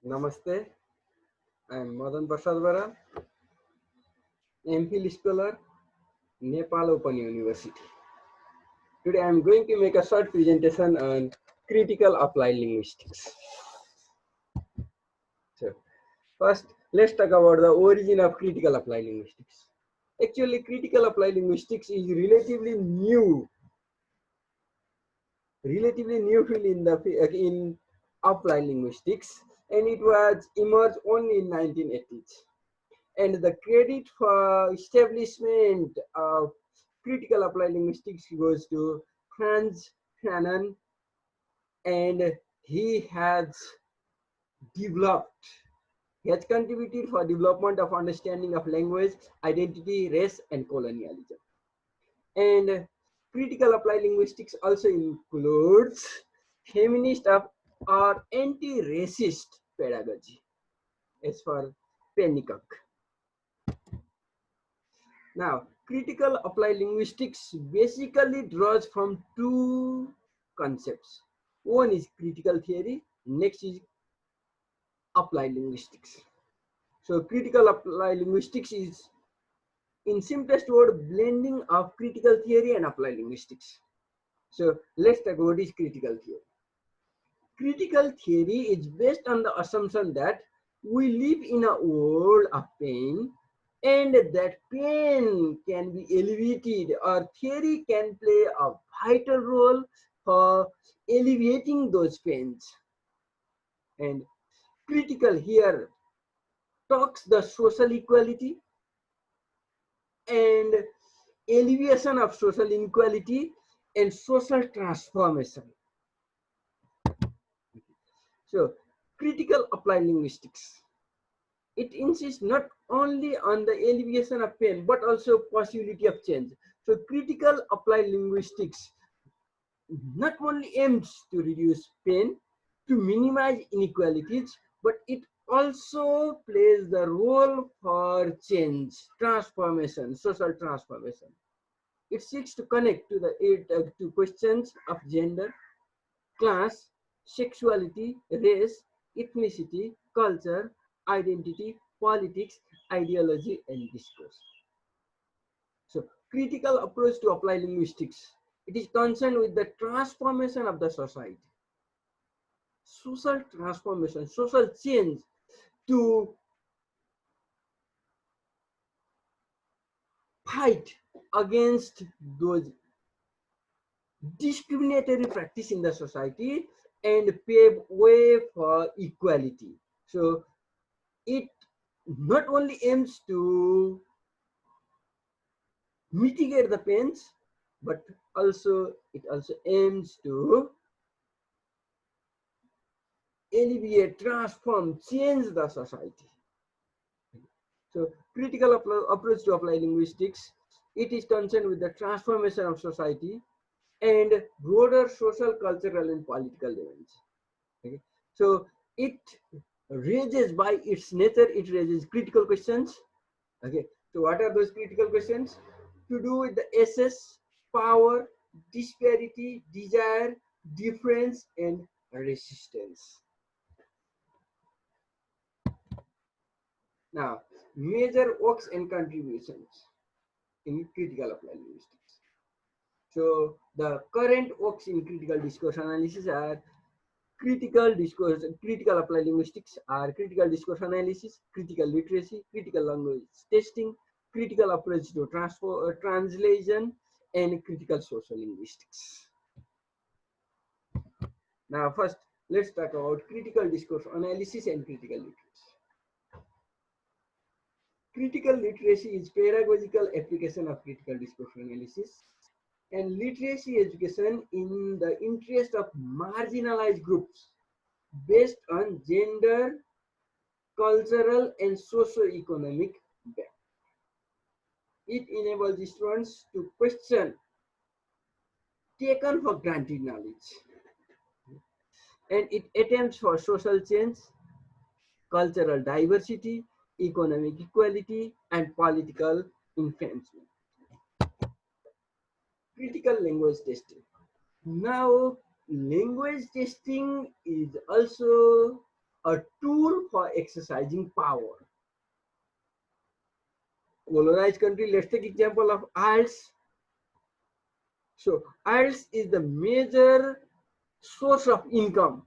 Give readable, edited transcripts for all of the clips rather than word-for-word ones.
Namaste, I am Madan Prasad, MPhil scholar, Nepal Open University. Today I am going to make a short presentation on critical applied linguistics. So, first, let's talk about the origin of critical applied linguistics. Actually, critical applied linguistics is relatively new field in applied linguistics, and it was emerged only in 1980s. And the credit for establishment of critical applied linguistics goes to Franz Fanon, and he has developed, he has contributed for development of understanding of language, identity, race, and colonialism. And critical applied linguistics also includes feminist or anti-racist pedagogy, as for Pennycock. Now, critical applied linguistics basically draws from two concepts. One is critical theory, next is applied linguistics. So, critical applied linguistics is, in simplest word, blending of critical theory and applied linguistics. So, let's talk about this critical theory. Critical theory is based on the assumption that we live in a world of pain and that pain can be alleviated, or theory can play a vital role for alleviating those pains. And critical here talks the social equality and alleviation of social inequality and social transformation. So, critical applied linguistics, it insists not only on the alleviation of pain but also possibility of change. So critical applied linguistics not only aims to reduce pain, to minimize inequalities, but it also plays the role for change, transformation, social transformation. It seeks to connect to questions of gender, class, sexuality, race, ethnicity, culture, identity, politics, ideology, and discourse. So, critical approach to apply linguistics. It is concerned with the transformation of the society, social transformation, social change to fight against those discriminatory practice in the society and pave way for equality. So, it not only aims to mitigate the pains, but it also aims to alleviate, transform, change the society. So critical approach to apply linguistics, it is concerned with the transformation of society and broader social, cultural, and political events. Okay? So it raises, by its nature, it raises critical questions. Okay, so what are those critical questions? To do with the access, power, disparity, desire, difference, and resistance. Now, major works and contributions in critical applied linguistics. So, the current works in critical discourse analysis are critical applied linguistics are critical discourse analysis, critical literacy, critical language testing, critical approach to translation, and critical social linguistics. Now, first, let's talk about critical discourse analysis and critical literacy. Critical literacy is pedagogical application of critical discourse analysis and literacy education in the interest of marginalized groups based on gender, cultural, and socio-economic background. It enables students to question taken for granted knowledge, and it attempts for social change, cultural diversity, economic equality, and political advancement. Critical language testing. Now, language testing is also a tool for exercising power. Colonized country, let's take example of IELTS. So IELTS is the major source of income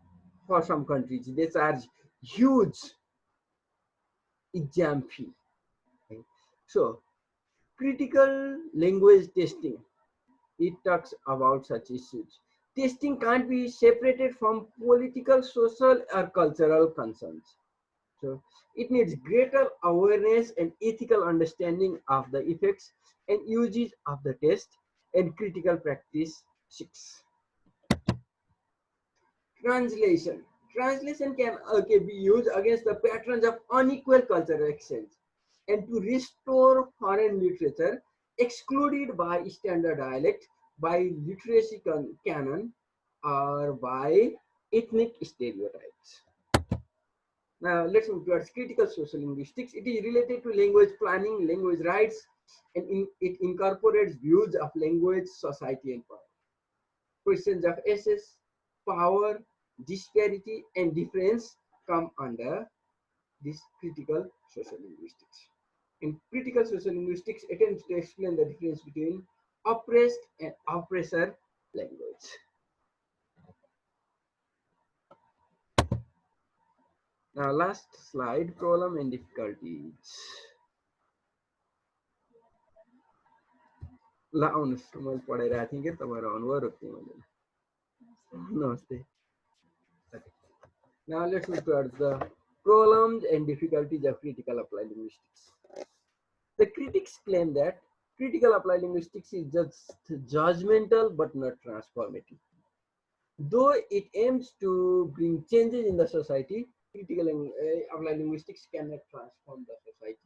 for some countries. They charge huge exam fee. Okay. So critical language testing, it talks about such issues. Testing can't be separated from political, social, or cultural concerns. So it needs greater awareness and ethical understanding of the effects and uses of the test and critical practice 6. Translation. Translation can be used against the patterns of unequal cultural exchange and to restore foreign literature excluded by standard dialect, by literacy canon, or by ethnic stereotypes. Now let's move towards critical social linguistics. It is related to language planning, language rights, and it incorporates views of language, society, and power. Questions of access, power, disparity, and difference come under this critical social linguistics. In critical social linguistics, attempts to explain the difference between oppressed and oppressor language. Now, last slide, problem and difficulties. ल आउनुहोस् मैले पढाइरहेको थिएँ कि तपाईँहरू आउनुभयो रोक्थेँ मैले नमस्ते. Now let's move towards the problems and difficulties of critical applied linguistics. The critics claim that critical applied linguistics is just judgmental but not transformative. Though it aims to bring changes in the society, critical applied linguistics cannot transform the society.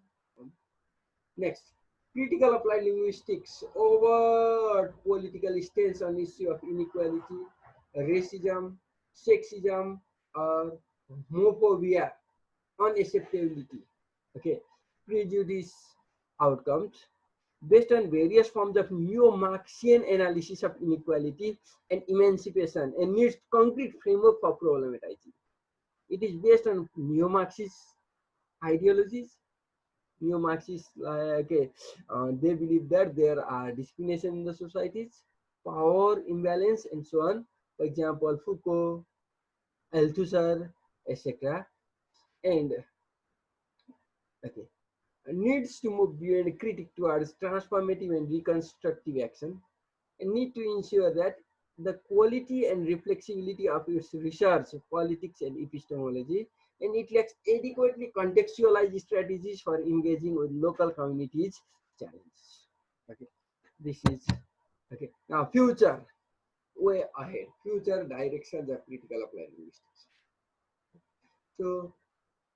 Next, critical applied linguistics over political stance on issue of inequality, racism, sexism, or homophobia, unacceptability, okay, prejudice outcomes based on various forms of neo-Marxian analysis of inequality and emancipation and needs concrete framework for problematizing. It is based on neo-Marxist ideologies. Neo-Marxists, they believe that there are discrimination in the societies, power imbalance, and so on. For example, Foucault, Althusser, etc. And okay, needs to move beyond critique towards transformative and reconstructive action, and need to ensure that the quality and reflexibility of its research, politics, and epistemology, and it lacks adequately contextualized strategies for engaging with local communities' challenges. Okay, this is okay. Now, future, way ahead, future directions of critical applied linguistics. So,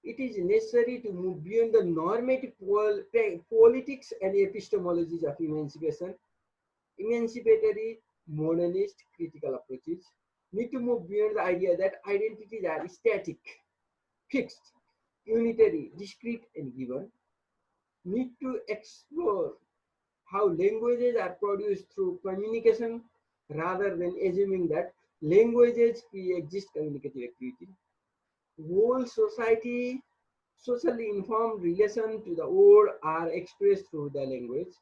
it is necessary to move beyond the normative politics and epistemologies of emancipation. Emancipatory, modernist, critical approaches need to move beyond the idea that identities are static, fixed, unitary, discrete, and given. Need to explore how languages are produced through communication rather than assuming that languages pre-exist communicative activity. Whole society, socially informed relation to the world are expressed through the language,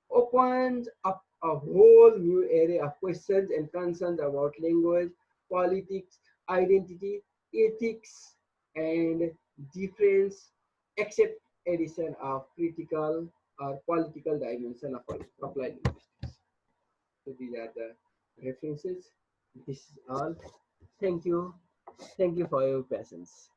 opens up a whole new area of questions and concerns about language, politics, identity, ethics, and difference, except addition of critical or political dimension of applied linguistics. So these are the references. This is all. Thank you. Thank you for your patience.